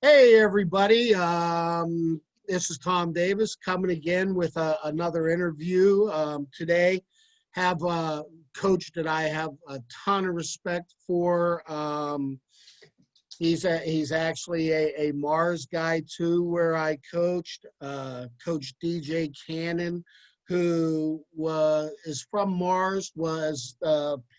Hey, everybody. This is Tom Davis coming again with another interview. Today, have a coach that I have a ton of respect for. He's actually a Mars guy too, where I coached. Coach DJ Cannon, who is from Mars, was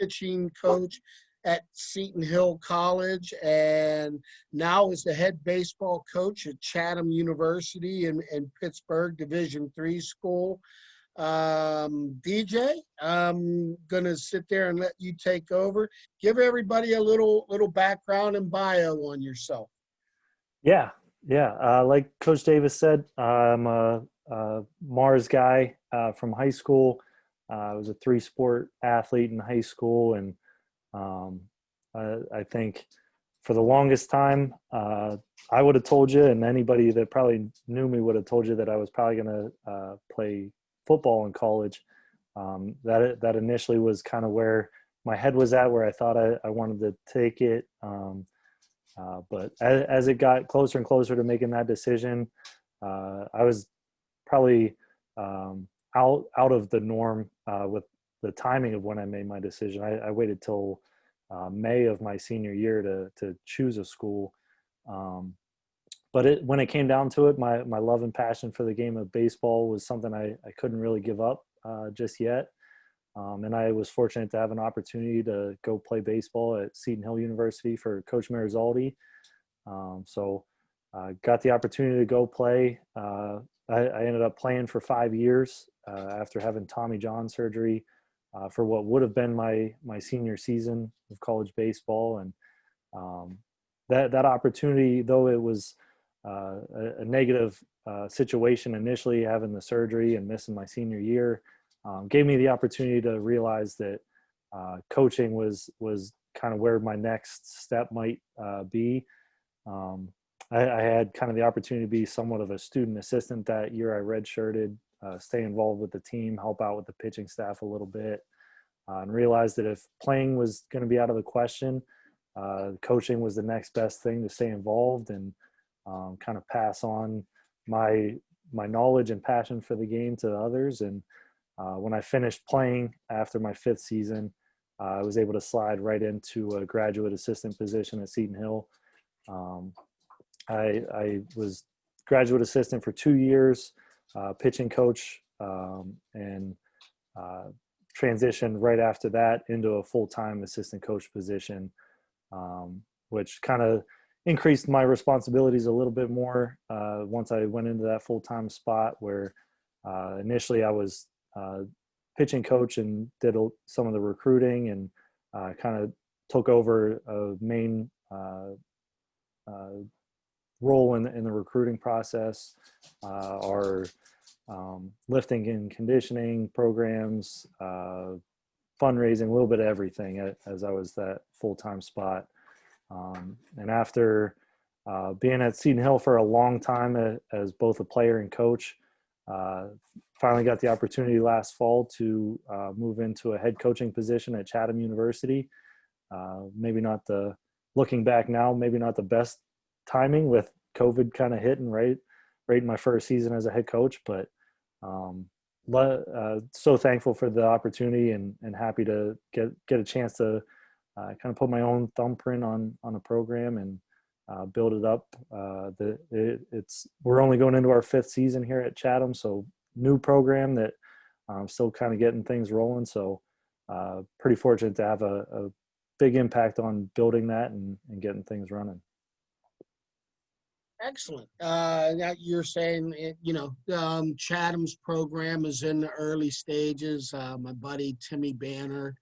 pitching coach at Seton Hill College, and now is the head baseball coach at Chatham University in Pittsburgh Division III school. DJ, I'm gonna sit there and let you take over. Give everybody a little background and bio on yourself. Yeah, yeah. Like Coach Davis said, I'm a Mars guy from high school. I was a three-sport athlete in high school, and um, I think for the longest time, I would have told you, and anybody that probably knew me would have told you that I was probably going to play football in college. That initially was kind of where my head was at, where I thought I wanted to take it. But as it got closer and closer to making that decision, I was probably out of the norm with the timing of when I made my decision. I waited till May of my senior year to choose a school. But when it came down to it, my love and passion for the game of baseball was something I couldn't really give up just yet. And I was fortunate to have an opportunity to go play baseball at Seton Hill University for Coach Marizaldi. So got the opportunity to go play. I ended up playing for 5 years after having Tommy John surgery for what would have been my senior season of college baseball. And that opportunity, though it was a negative situation initially, having the surgery and missing my senior year, gave me the opportunity to realize that coaching was kind of where my next step might be. I had kind of the opportunity to be somewhat of a student assistant that year. I redshirted, stay involved with the team, help out with the pitching staff a little bit, and realized that if playing was going to be out of the question, coaching was the next best thing to stay involved and kind of pass on my knowledge and passion for the game to others. And when I finished playing after my 5th season, I was able to slide right into a graduate assistant position at Seton Hill. I was graduate assistant for 2 years, pitching coach, and transitioned right after that into a full-time assistant coach position, which kind of increased my responsibilities a little bit more once I went into that full-time spot, where initially I was pitching coach and did some of the recruiting and kind of took over a main role in the recruiting process, our lifting and conditioning programs, fundraising, a little bit of everything as I was that full-time spot. And after being at Seton Hill for a long time as both a player and coach, finally got the opportunity last fall to move into a head coaching position at Chatham University. Looking back now, maybe not the best timing with COVID kind of hitting right in my first season as a head coach, but so thankful for the opportunity and happy to get a chance to kind of put my own thumbprint on a program and build it up. We're only going into our 5th season here at Chatham, so new program that I'm still kind of getting things rolling. So pretty fortunate to have a big impact on building that and getting things running. Excellent. You're saying, Chatham's program is in the early stages. My buddy Timmy Banner,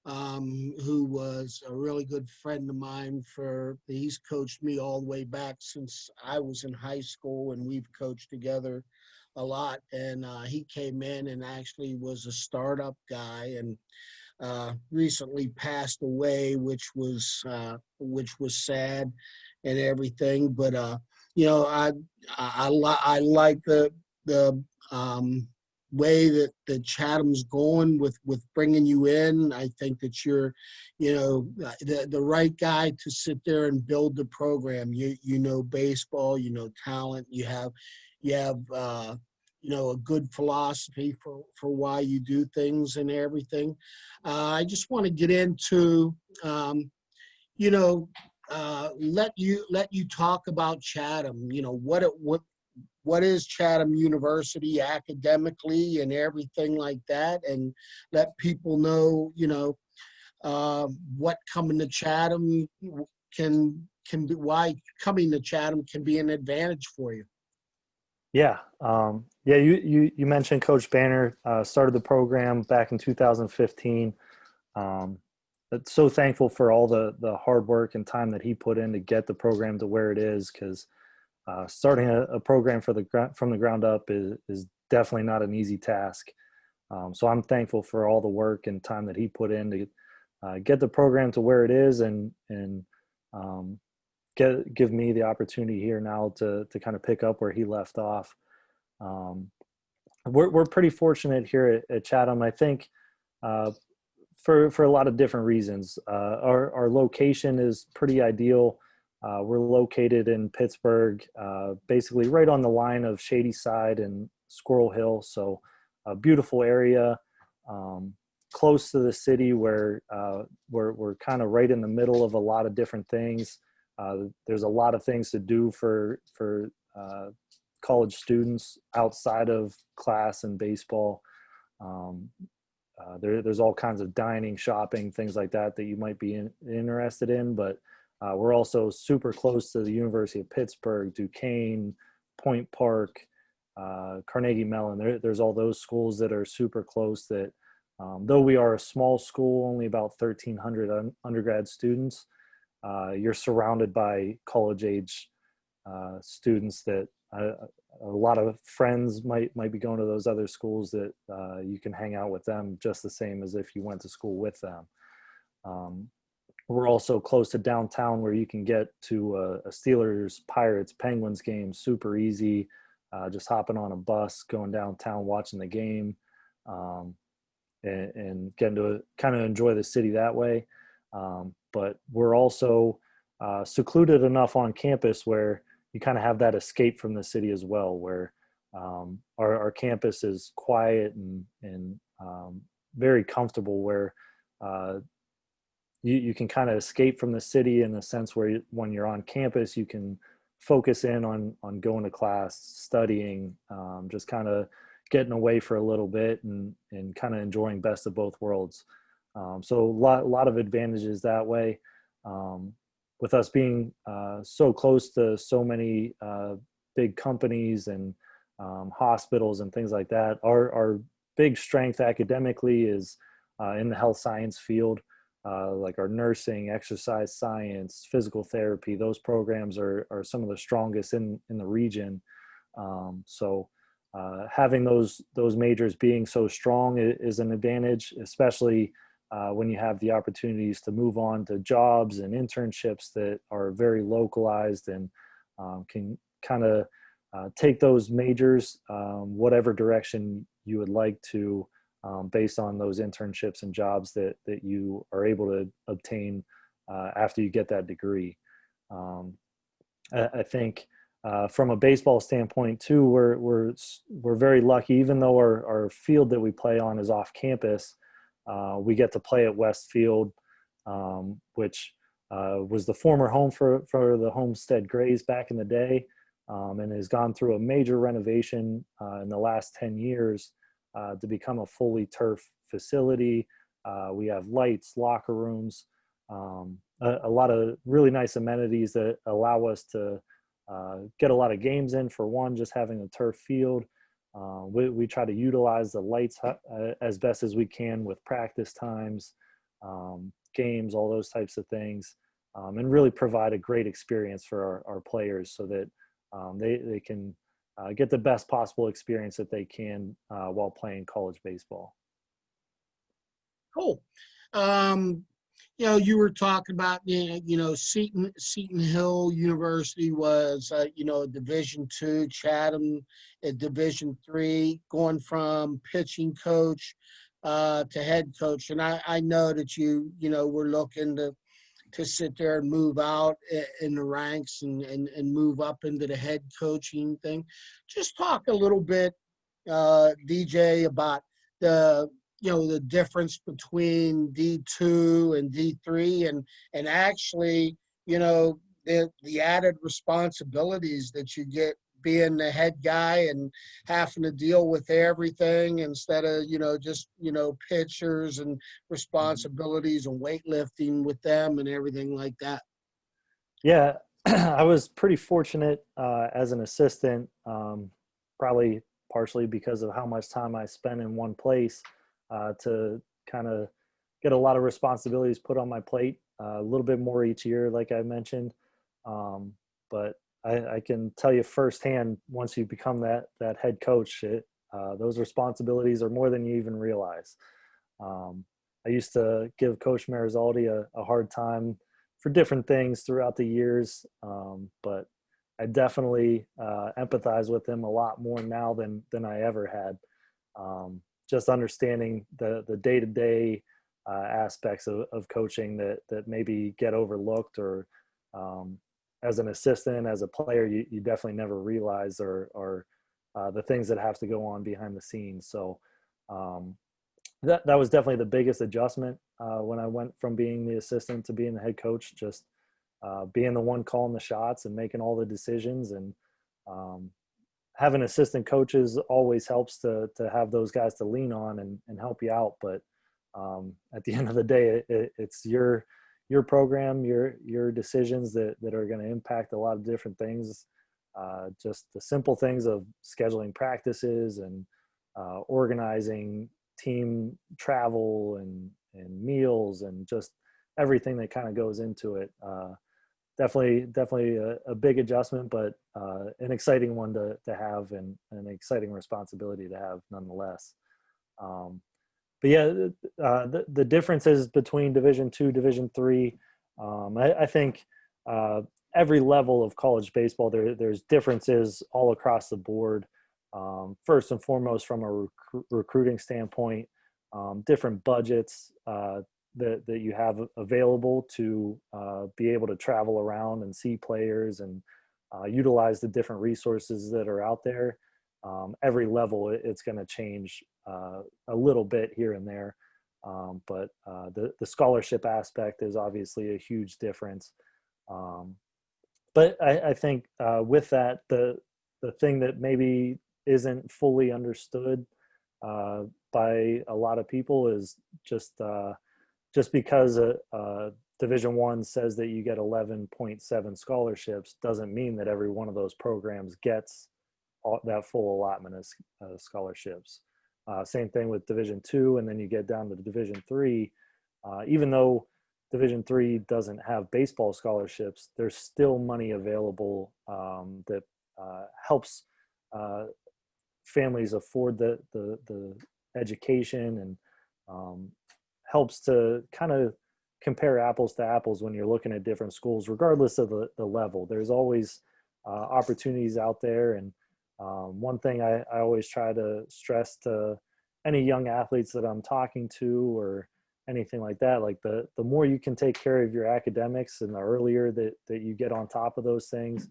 who was a really good friend of mine, he's coached me all the way back since I was in high school, and we've coached together a lot. And he came in and actually was a startup guy, and recently passed away, which was sad and everything. But I like the way that Chatham's going with bringing you in. I think that you're, the right guy to sit there and build the program. You know baseball, you know talent, you have a good philosophy for why you do things and everything. I just want to get into, you know, let you talk about Chatham. What is Chatham University academically and everything like that, and let people know, what coming to Chatham can be, why coming to Chatham can be an advantage for you. Yeah. Yeah. You mentioned Coach Banner started the program back in 2015. But so thankful for all the hard work and time that he put in to get the program to where it is, because starting a program from the ground up is definitely not an easy task. So I'm thankful for all the work and time that he put in to get the program to where it is, and um, give me the opportunity here now to kind of pick up where he left off. Um, we're pretty fortunate here at Chatham, I think, for a lot of different reasons. Our location is pretty ideal. We're located in Pittsburgh, basically right on the line of Shady Side and Squirrel Hill. So a beautiful area, close to the city, where we're kind of right in the middle of a lot of different things. There's a lot of things to do for college students outside of class and baseball. There's all kinds of dining, shopping, things like that you might be interested in, but we're also super close to the University of Pittsburgh, Duquesne, Point Park, Carnegie Mellon. There's all those schools that are super close that, though we are a small school, only about 1,300 undergrad students, you're surrounded by college age students that a lot of friends might be going to those other schools, that you can hang out with them just the same as if you went to school with them. We're also close to downtown, where you can get to a Steelers, Pirates, Penguins game super easy, just hopping on a bus, going downtown, watching the game, and getting to kind of enjoy the city that way. But we're also secluded enough on campus where you kind of have that escape from the city as well, where our campus is quiet and very comfortable, where you can kind of escape from the city in the sense where when you're on campus, you can focus in on going to class, studying, just kind of getting away for a little bit and kind of enjoying best of both worlds. So a lot of advantages that way. With us being so close to so many big companies and hospitals and things like that, our big strength academically is in the health science field, like our nursing, exercise science, physical therapy. Those programs are some of the strongest in the region. So having those majors being so strong is an advantage, especially when you have the opportunities to move on to jobs and internships that are very localized and can kind of take those majors whatever direction you would like to, based on those internships and jobs that you are able to obtain after you get that degree. I think from a baseball standpoint too, we're very lucky. Even though our field that we play on is off campus, we get to play at West Field, which was the former home for the Homestead Grays back in the day, and has gone through a major renovation in the last 10 years to become a fully turf facility. We have lights, locker rooms, a lot of really nice amenities that allow us to get a lot of games in. For one, just having a turf field. We try to utilize the lights as best as we can with practice times, games, all those types of things, and really provide a great experience for our players, so that they can get the best possible experience that they can while playing college baseball. Cool. You were talking about, Seton Hill University was, a Division II, Chatham at Division III, going from pitching coach to head coach. And I know that were looking to sit there and move out in the ranks and move up into the head coaching thing. Just talk a little bit, DJ, about the the difference between D2 and D3, and actually the added responsibilities that you get being the head guy and having to deal with everything instead of just pitchers and responsibilities and weightlifting with them and everything like that. Yeah, I was pretty fortunate as an assistant, probably partially because of how much time I spent in one place, to kind of get a lot of responsibilities put on my plate, a little bit more each year, like I mentioned. But I can tell you firsthand, once you become that head coach, those responsibilities are more than you even realize. I used to give Coach Marizaldi a hard time for different things throughout the years, but I definitely empathize with him a lot more now than I ever had. Just understanding the day-to-day aspects of coaching that maybe get overlooked, or as an assistant, as a player, you definitely never realize, or the things that have to go on behind the scenes. So that was definitely the biggest adjustment when I went from being the assistant to being the head coach, just being the one calling the shots and making all the decisions. And having assistant coaches always helps to have those guys to lean on and help you out. But at the end of the day, it's your program, your decisions that are going to impact a lot of different things. Just the simple things of scheduling practices and organizing team travel and meals and just everything that kind of goes into it. Definitely a big adjustment, but an exciting one to have, and an exciting responsibility to have nonetheless. But yeah, the differences between Division II, Division III, I think every level of college baseball, there's differences all across the board. First and foremost, from a recruiting standpoint, different budgets that you have available to be able to travel around and see players and utilize the different resources that are out there. Every level, it's going to change a little bit here and there. But the scholarship aspect is obviously a huge difference. But I think with that, the thing that maybe isn't fully understood by a lot of people is just because Division I says that you get 11.7 scholarships doesn't mean that every one of those programs gets that full allotment of scholarships. Same thing with Division II, and then you get down to Division III. Even though Division III doesn't have baseball scholarships, there's still money available that helps families afford the education, and helps to kind of compare apples to apples when you're looking at different schools, regardless of the level. There's always opportunities out there. And one thing I always try to stress to any young athletes that I'm talking to or anything like that, like the more you can take care of your academics and the earlier that you get on top of those things,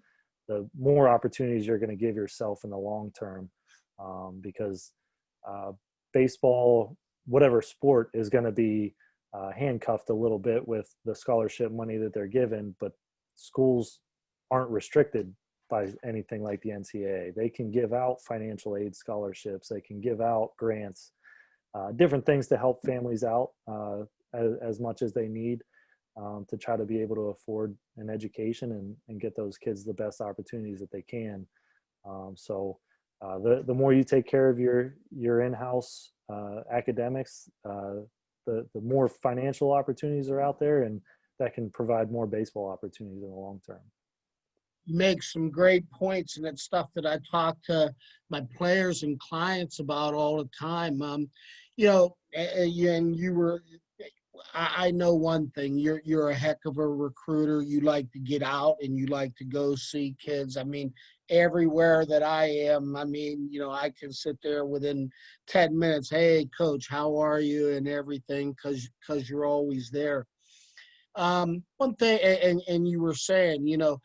the more opportunities you're going to give yourself in the long term. Because baseball, whatever sport, is going to be handcuffed a little bit with the scholarship money that they're given, but schools aren't restricted by anything like the NCAA. They can give out financial aid scholarships. They can give out grants, different things to help families out as much as they need to try to be able to afford an education and get those kids the best opportunities that they can. So the more you take care of your in-house academics, the more financial opportunities are out there, and that can provide more baseball opportunities in the long term. You make some great points, and it's stuff that I talk to my players and clients about all the time. And you were, I know one thing. You're a heck of a recruiter. You like to get out and you like to go see kids. I mean, everywhere that I am, I mean, I can sit there within 10 minutes. Hey, coach, how are you? And everything, because you're always there. One thing, and you were saying, the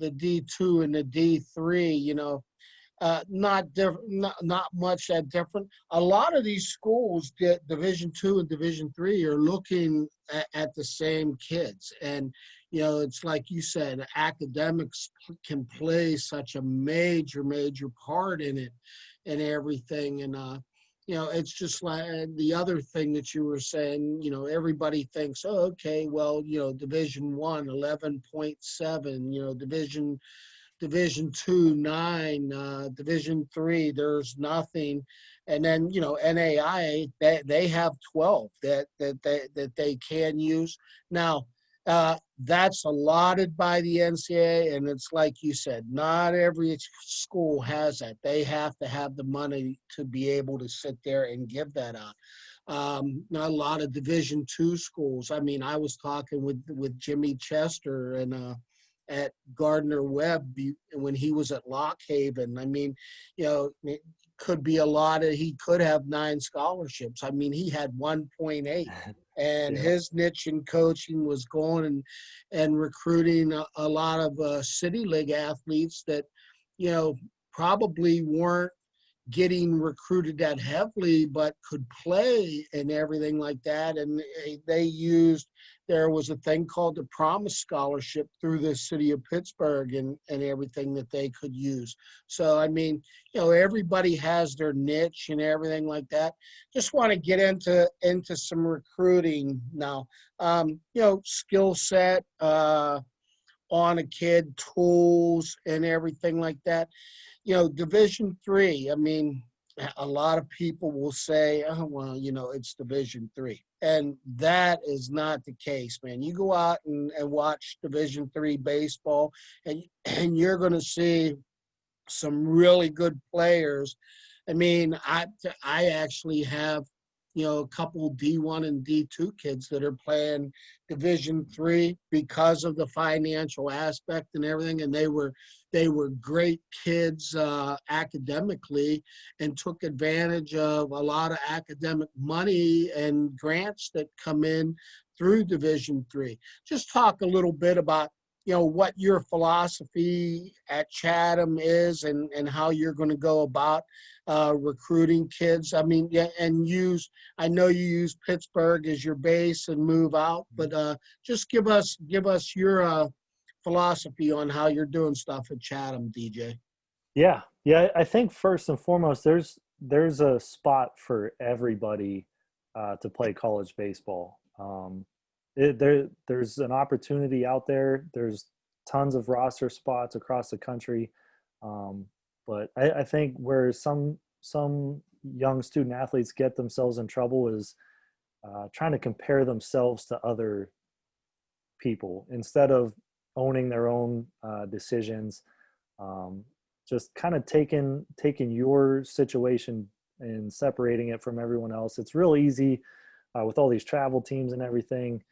D2 and the D3, not different, not much that different. A lot of these schools, Division two and Division three, are looking at the same kids, and it's like you said, academics can play such a major part in it, and everything, and it's just like the other thing that you were saying. Everybody thinks, oh, okay, well, Division one, 11.7, Division two, 9, Division three, there's nothing. And then, NAIA, they have 12 that they can use. Now, that's allotted by the NCAA, and it's like you said, not every school has that. They have to have the money to be able to sit there and give that out. Not a lot of Division two schools. I mean, I was talking with Jimmy Chester and at Gardner Webb when he was at Lock Haven. I mean, it could be a lot of, he could have 9 scholarships. I mean, he had 1.8, and Yeah. his niche in coaching was going and recruiting a lot of city league athletes that, probably weren't getting recruited that heavily, but could play and everything like that. And there was a thing called the Promise Scholarship through the city of Pittsburgh and everything that they could use. So, I mean, everybody has their niche and everything like that. Just want to get into some recruiting now. Skill set, on a kid, tools and everything like that. Division three, I mean, a lot of people will say, oh, well, it's Division three. And that is not the case, man. You go out and watch Division three baseball, and you're going to see some really good players. I mean, I actually have, a couple D1 and D2 kids that are playing Division three because of the financial aspect and everything. And they were great kids academically, and took advantage of a lot of academic money and grants that come in through Division three. Just talk a little bit about what your philosophy at Chatham is, and how you're going to go about recruiting kids. I mean, yeah, and I know you use Pittsburgh as your base and move out, but just give us your philosophy on how you're doing stuff at Chatham, DJ. Yeah. I think first and foremost, there's a spot for everybody to play college baseball. There's an opportunity out there. There's tons of roster spots across the country. But I think where some young student athletes get themselves in trouble is trying to compare themselves to other people instead of owning their own decisions. Just kind of taking your situation and separating it from everyone else. It's real easy with all these travel teams and everything,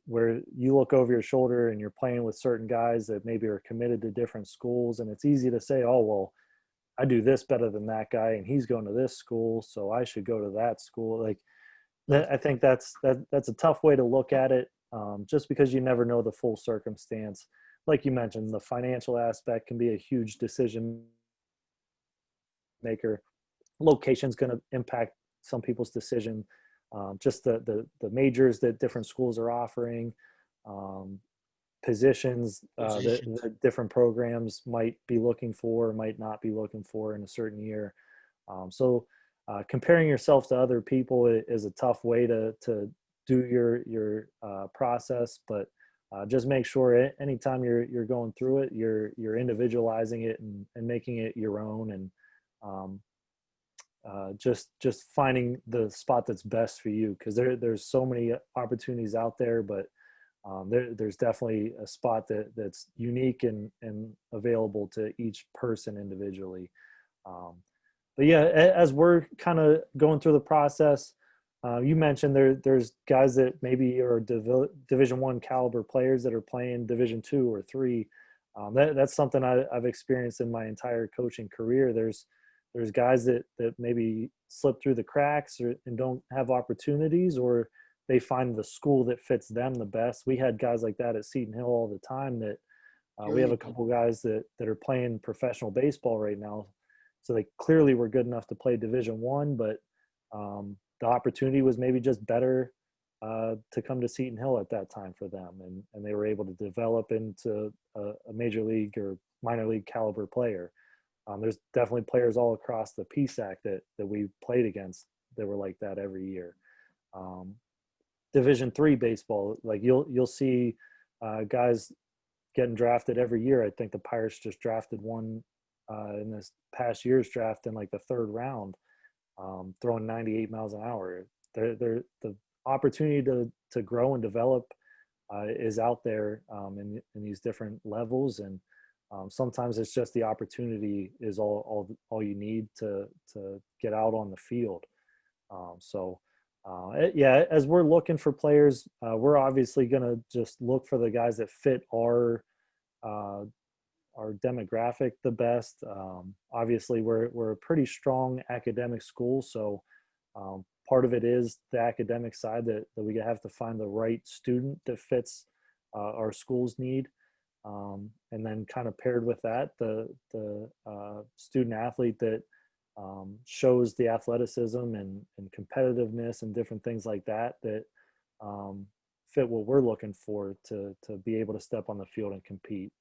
where you look over your shoulder and you're playing with certain guys that maybe are committed to different schools, and it's easy to say, oh, well, I do this better than that guy and he's going to this school, so I should go to that school. Like, I think that's a tough way to look at it, just because you never know the full circumstance. Like you mentioned, the financial aspect can be a huge decision maker. Location's going to impact some people's decision. Just the majors that different schools are offering, positions that the different programs might be looking for, might not be looking for in a certain year. So comparing yourself to other people is a tough way to do your process, but just make sure anytime you're going through it, you're individualizing it and making it your own, and just finding the spot that's best for you, because there's so many opportunities out there, but there's definitely a spot that's unique and available to each person individually. But yeah, as we're kind of going through the process, You mentioned there's guys that maybe are Division One caliber players that are playing Division Two or Three. That's something I've experienced in my entire coaching career. There's guys that maybe slip through the cracks and don't have opportunities, or they find the school that fits them the best. We had guys like that at Seton Hill all the time. That we have a couple guys that are playing professional baseball right now, so they clearly were good enough to play Division One, but the opportunity was maybe just better to come to Seton Hill at that time for them, and they were able to develop into a major league or minor league caliber player. There's definitely players all across the PSAC that we played against that were like that every year. Division III baseball, like you'll see guys getting drafted every year. I think the Pirates just drafted one in this past year's draft in like the third round, throwing 98 miles an hour. The opportunity to grow and develop is out there in these different levels, and sometimes it's just the opportunity is all you need to get out on the field. Yeah, as we're looking for players, we're obviously going to just look for the guys that fit our demographic the best. Obviously, we're a pretty strong academic school, so part of it is the academic side that we have to find the right student that fits our school's need. And then kind of paired with that, the student athlete that shows the athleticism and competitiveness and different things like that fit what we're looking for to be able to step on the field and compete.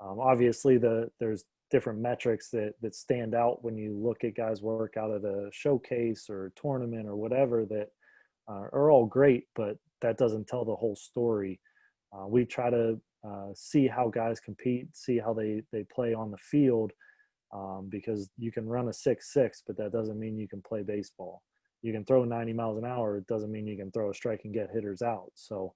Obviously, there's different metrics that stand out when you look at guys work out at a showcase or tournament or whatever that are all great, but that doesn't tell the whole story. We try to see how guys compete, see how they play on the field, because you can run a 6.6, but that doesn't mean you can play baseball. You can throw 90 miles an hour. It doesn't mean you can throw a strike and get hitters out. So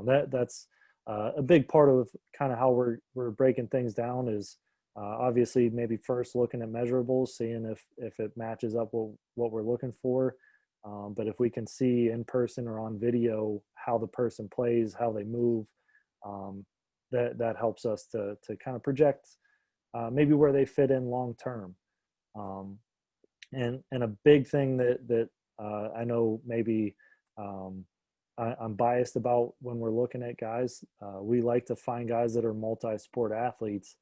that's a big part of kind of how we're breaking things down is obviously maybe first looking at measurables, seeing if it matches up with what we're looking for. But if we can see in person or on video how the person plays, how they move, that helps us to kind of project maybe where they fit in long term. And a big thing that I know maybe I'm biased about when we're looking at guys, we like to find guys that are multi-sport athletes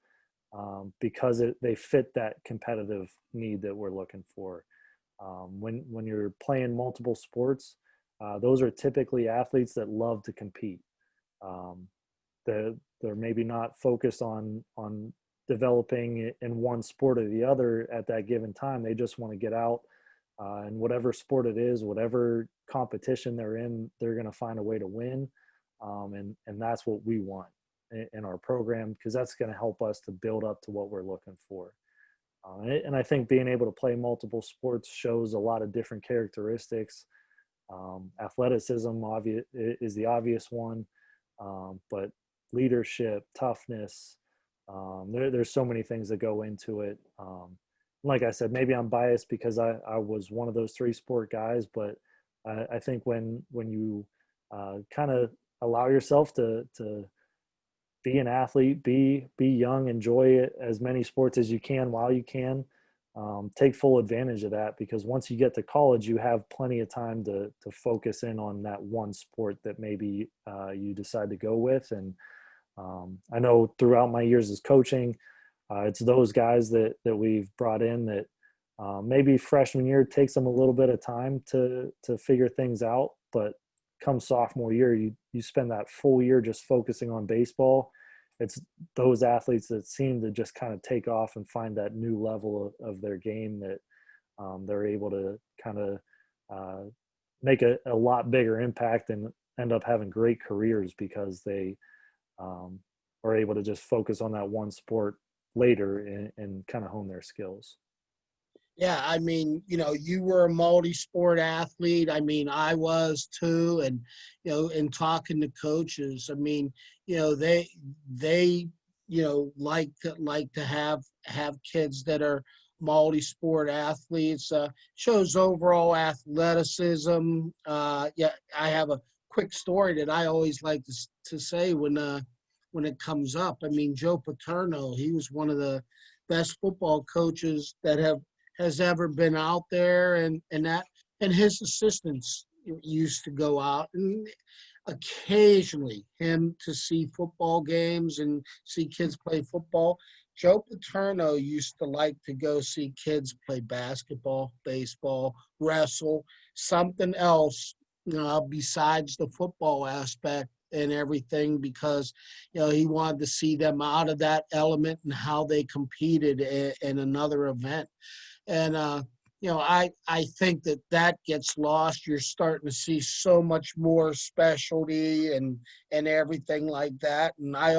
because they fit that competitive need that we're looking for. When you're playing multiple sports, those are typically athletes that love to compete. They're maybe not focused on developing in one sport or the other at that given time. They just want to get out and whatever sport it is, whatever competition they're in, they're going to find a way to win. And that's what we want in our program, because that's going to help us to build up to what we're looking for. And I think being able to play multiple sports shows a lot of different characteristics. Athleticism is the obvious one, but leadership, toughness, there's so many things that go into it. Like I said, maybe I'm biased because I was one of those 3-sport guys, but I think when you kind of allow yourself to be an athlete, be young, enjoy it as many sports as you can while you can, take full advantage of that, because once you get to college, you have plenty of time to focus in on that one sport that maybe you decide to go with. And I know throughout my years as coaching, it's those guys that we've brought in that maybe freshman year takes them a little bit of time to figure things out, but come sophomore year, you spend that full year just focusing on baseball. It's those athletes that seem to just kind of take off and find that new level of their game that they're able to kind of make a lot bigger impact and end up having great careers because they are able to just focus on that one sport later and kind of hone their skills. Yeah, I mean, you were a multi-sport athlete. I mean, I was too. And, in talking to coaches, I mean, they like to have kids that are multi-sport athletes. Shows overall athleticism. Yeah, I have a quick story that I always like to say when it comes up. I mean, Joe Paterno, he was one of the best football coaches that has ever been out there, and his assistants used to go out and occasionally him to see football games and see kids play football. Joe Paterno used to like to go see kids play basketball, baseball, wrestle, something else, besides the football aspect and everything, because he wanted to see them out of that element and how they competed in another event. And I think that gets lost. You're starting to see so much more specialty and everything like that. And I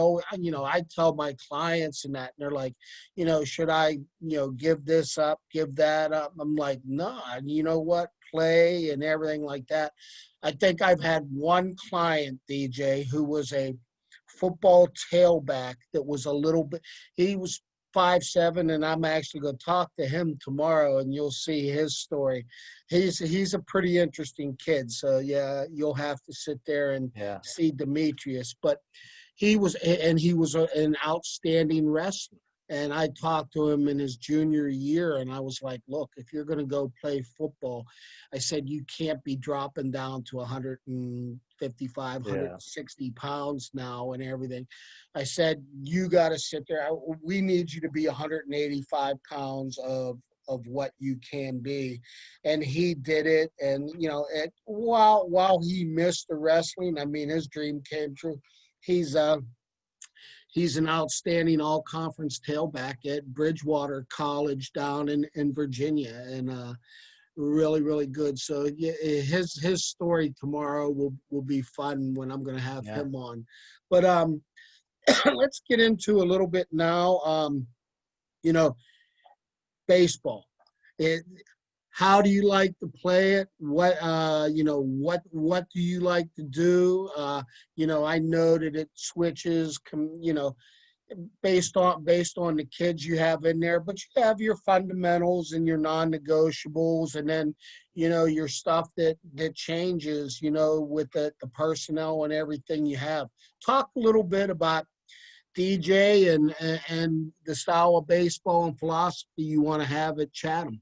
tell my clients and that, and they're like, should I, give this up, give that up? I'm like, no, you know what, play and everything like that. I think I've had one client, DJ, who was a football tailback that was a little bit, he was 5'7", and I'm actually going to talk to him tomorrow, and you'll see his story. He's a pretty interesting kid. So yeah, you'll have to sit there and Yeah. see Demetrius. But he was an outstanding wrestler. And I talked to him in his junior year, and I was like, look, if you're going to go play football, I said, you can't be dropping down to 155, Yeah. 160 pounds now and everything. I said, you got to sit there. We need you to be 185 pounds of what you can be. And he did it. And, while he missed the wrestling, I mean, his dream came true. He's an outstanding all-conference tailback at Bridgewater College down in Virginia, and really, really good. So yeah, his story tomorrow will be fun when I'm going to have him on. But let's get into a little bit now. Baseball. How do you like to play it? What do you like to do? I know that it switches, based on the kids you have in there, but you have your fundamentals and your non-negotiables, and then your stuff that changes, with the personnel and everything you have. Talk a little bit about DJ and the style of baseball and philosophy you want to have at Chatham.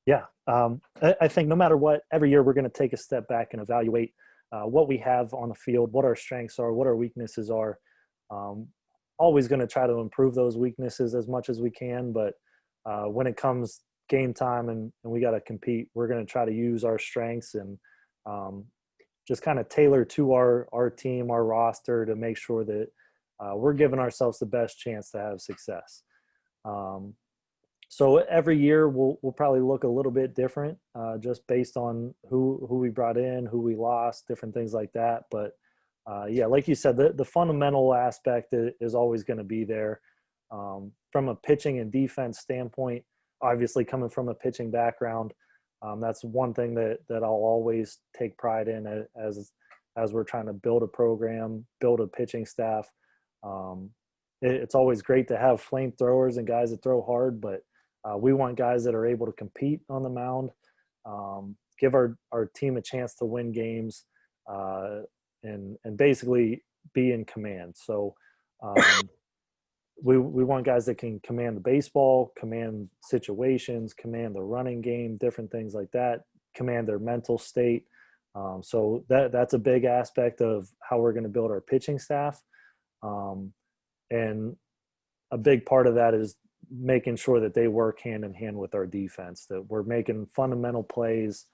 Yeah, I think no matter what, every year we're going to take a step back and evaluate what we have on the field, what our strengths are, what our weaknesses are. Always going to try to improve those weaknesses as much as we can, but when it comes game time and we got to compete, we're going to try to use our strengths and just kind of tailor to our team, our roster, to make sure that we're giving ourselves the best chance to have success. So every year we'll probably look a little bit different, just based on who we brought in, who we lost, different things like that. But yeah, like you said, the fundamental aspect is always going to be there. From a pitching and defense standpoint, obviously coming from a pitching background, that's one thing that I'll always take pride in as we're trying to build a program, build a pitching staff. It's always great to have flamethrowers and guys that throw hard, but we want guys that are able to compete on the mound, give our team a chance to win games, and basically be in command. So we want guys that can command the baseball, command situations, command the running game, different things like that, command their mental state. So that's a big aspect of how we're going to build our pitching staff. And a big part of that is making sure that they work hand in hand with our defense, that we're making fundamental plays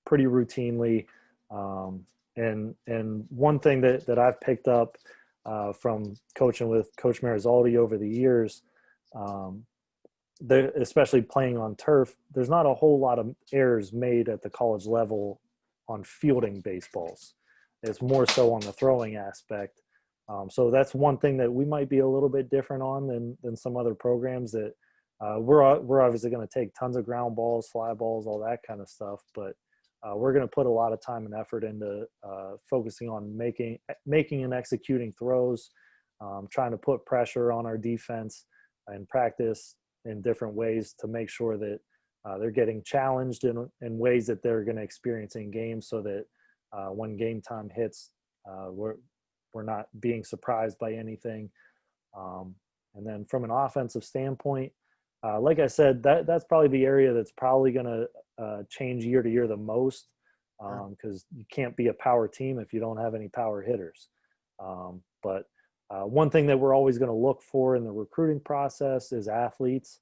pretty routinely. And one thing that I've picked up from coaching with Coach Marizaldi over the years, especially playing on turf, there's not a whole lot of errors made at the college level on fielding baseballs. It's more so on the throwing aspect. So that's one thing that we might be a little bit different on than some other programs, that we're obviously going to take tons of ground balls, fly balls, all that kind of stuff. But we're going to put a lot of time and effort into focusing on making and executing throws, trying to put pressure on our defense and practice in different ways to make sure that they're getting challenged in ways that they're going to experience in games, so that when game time hits, we're not being surprised by anything. And then from an offensive standpoint, like I said, that's probably the area that's probably going to change year to year the most, because you can't be a power team if you don't have any power hitters. But one thing that we're always going to look for in the recruiting process is athletes,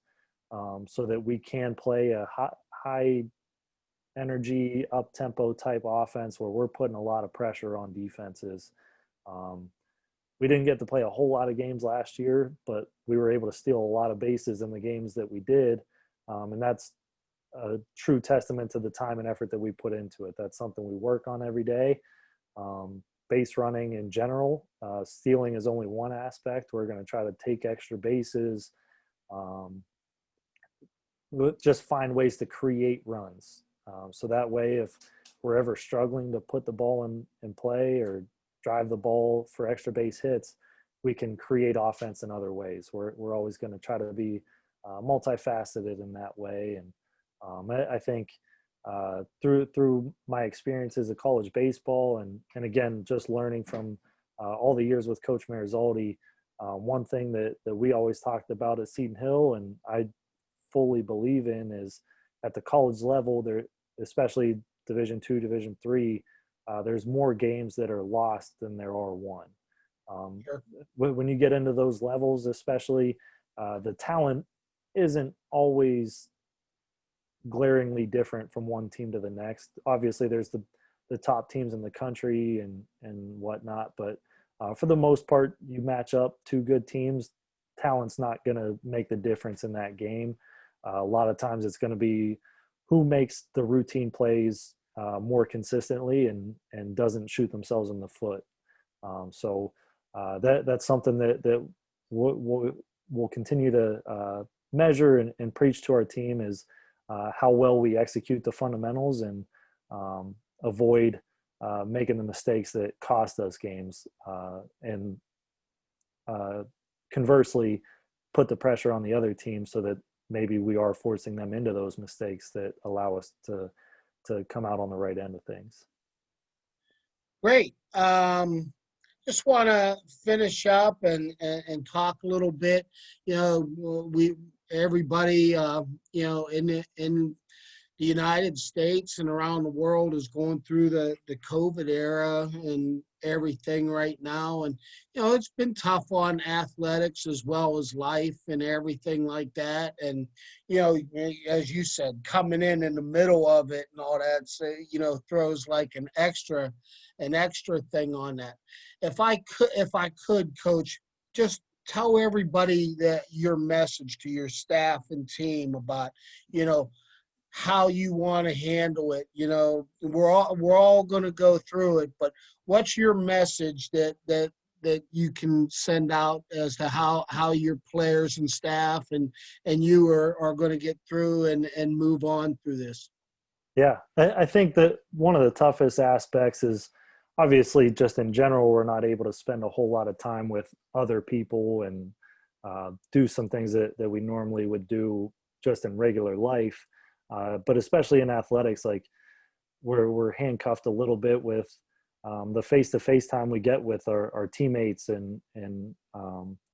so that we can play a high energy, up tempo type offense where we're putting a lot of pressure on defenses. We didn't get to play a whole lot of games last year, but we were able to steal a lot of bases in the games that we did. And that's a true testament to the time and effort that we put into it. That's something we work on every day. Base running in general, stealing is only one aspect. We're going to try to take extra bases, just find ways to create runs. So that way, if we're ever struggling to put the ball in play or drive the ball for extra base hits, we can create offense in other ways. We're always going to try to be multifaceted in that way. And I think through my experiences of college baseball, and again, just learning from all the years with Coach Marizaldi, one thing that we always talked about at Seton Hill, and I fully believe in, is at the college level, there, especially Division II, Division III, there's more games that are lost than there are won. Sure. When you get into those levels, especially, the talent isn't always glaringly different from one team to the next. Obviously, there's the top teams in the country and whatnot, but for the most part, you match up two good teams, talent's not going to make the difference in that game. A lot of times it's going to be who makes the routine plays more consistently and doesn't shoot themselves in the foot. So that's something that we'll continue to measure and preach to our team, is how well we execute the fundamentals and avoid making the mistakes that cost us games, and conversely put the pressure on the other team so that maybe we are forcing them into those mistakes that allow us to come out on the right end of things. Great. Just want to finish up and talk a little bit. Everybody, in the United States and around the world is going through the COVID era and everything right now. And, it's been tough on athletics as well as life and everything like that. And, as you said, coming in the middle of it and all that, so, throws like an extra thing on that. If I could, Coach, just tell everybody that your message to your staff and team about, how you want to handle it. We're all going to go through it, but what's your message that you can send out as to how your players and staff and you are going to get through and move on through this? Yeah, I think that one of the toughest aspects is obviously just in general, we're not able to spend a whole lot of time with other people and do some things that we normally would do just in regular life. But especially in athletics, like we're handcuffed a little bit with the face-to-face time we get with our teammates and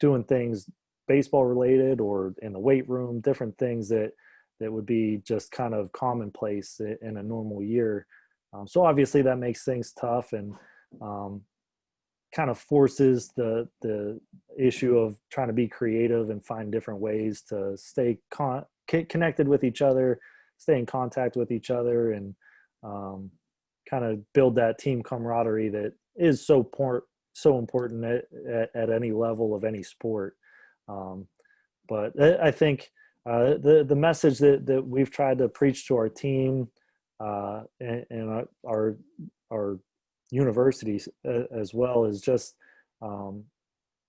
doing things baseball related or in the weight room, different things that would be just kind of commonplace in a normal year. So obviously that makes things tough and kind of forces the issue of trying to be creative and find different ways to stay connected with each other, stay in contact with each other, and kind of build that team camaraderie that is so important at any level of any sport. But I think the message that we've tried to preach to our team and our universities as well is just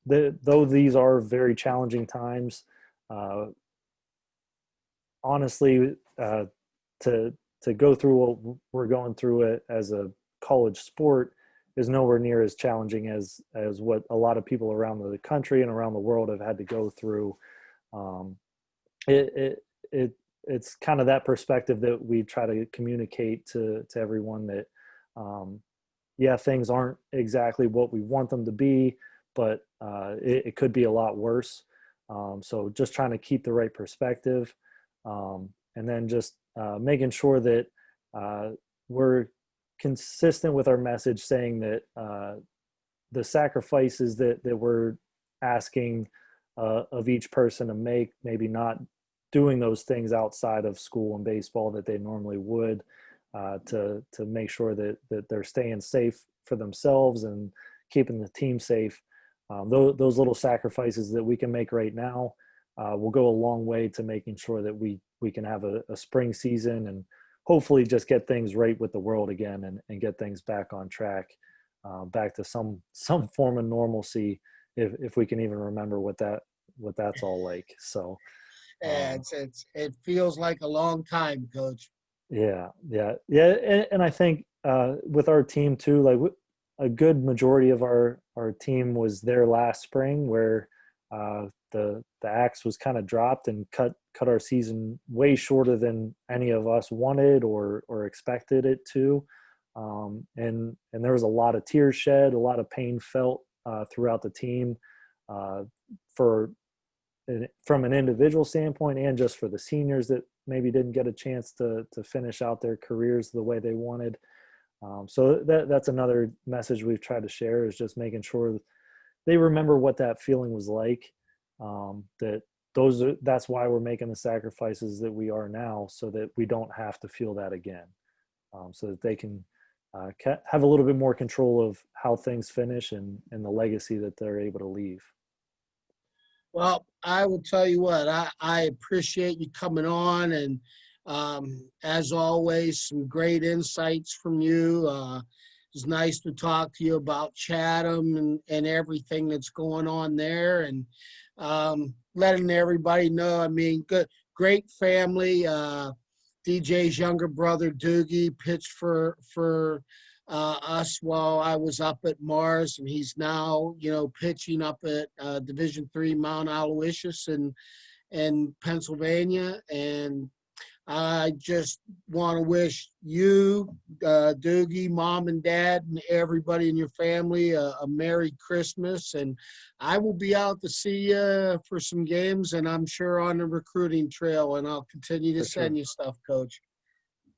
though these are very challenging times, honestly, to go through what we're going through it as a college sport is nowhere near as challenging as what a lot of people around the country and around the world have had to go through. Um, it's kind of that perspective that we try to communicate to everyone that, yeah, things aren't exactly what we want them to be, but it could be a lot worse. So just trying to keep the right perspective, and then just making sure that we're consistent with our message, saying that the sacrifices that we're asking of each person to make, maybe not doing those things outside of school and baseball that they normally would, to make sure that they're staying safe for themselves and keeping the team safe. Those little sacrifices that we can make right now will go a long way to making sure that we can have a spring season and hopefully just get things right with the world again, and get things back on track, back to some form of normalcy, if we can even remember what that's all like. So Yeah, it feels like a long time, Coach. yeah. And I think with our team too, like a good majority of our team was there last spring, where the axe was kind of dropped and cut our season way shorter than any of us wanted or expected it to. And there was a lot of tears shed, a lot of pain felt throughout the team, for from an individual standpoint, and just for the seniors that maybe didn't get a chance to finish out their careers the way they wanted. So that's another message we've tried to share, is just making sure they remember what that feeling was like. That's why we're making the sacrifices that we are now, so that we don't have to feel that again, so that they can have a little bit more control of how things finish and the legacy that they're able to leave. Well, I will tell you what, I appreciate you coming on, and as always, some great insights from you. It's nice to talk to you about Chatham and everything that's going on there, and letting everybody know, I mean, great family. DJ's younger brother, Doogie, pitched for us while I was up at Mars, and he's now, pitching up at Division III Mount Aloysius in Pennsylvania. And I just want to wish you, Doogie, Mom and Dad, and everybody in your family a Merry Christmas. And I will be out to see you for some games, and I'm sure on the recruiting trail, and I'll continue to send you stuff, Coach.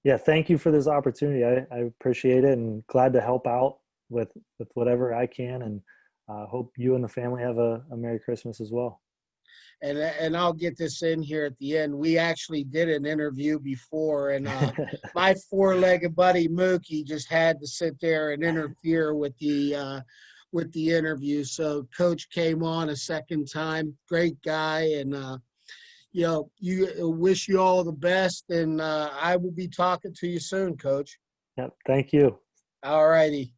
Yeah, thank you for this opportunity. I appreciate it, and glad to help out with whatever I can, and hope you and the family have a Merry Christmas as well. And I'll get this in here at the end. We actually did an interview before, and my four-legged buddy Mookie just had to sit there and interfere with the interview. So Coach came on a second time. Great guy, and wish you all the best. And I will be talking to you soon, Coach. Yep. Thank you. All righty.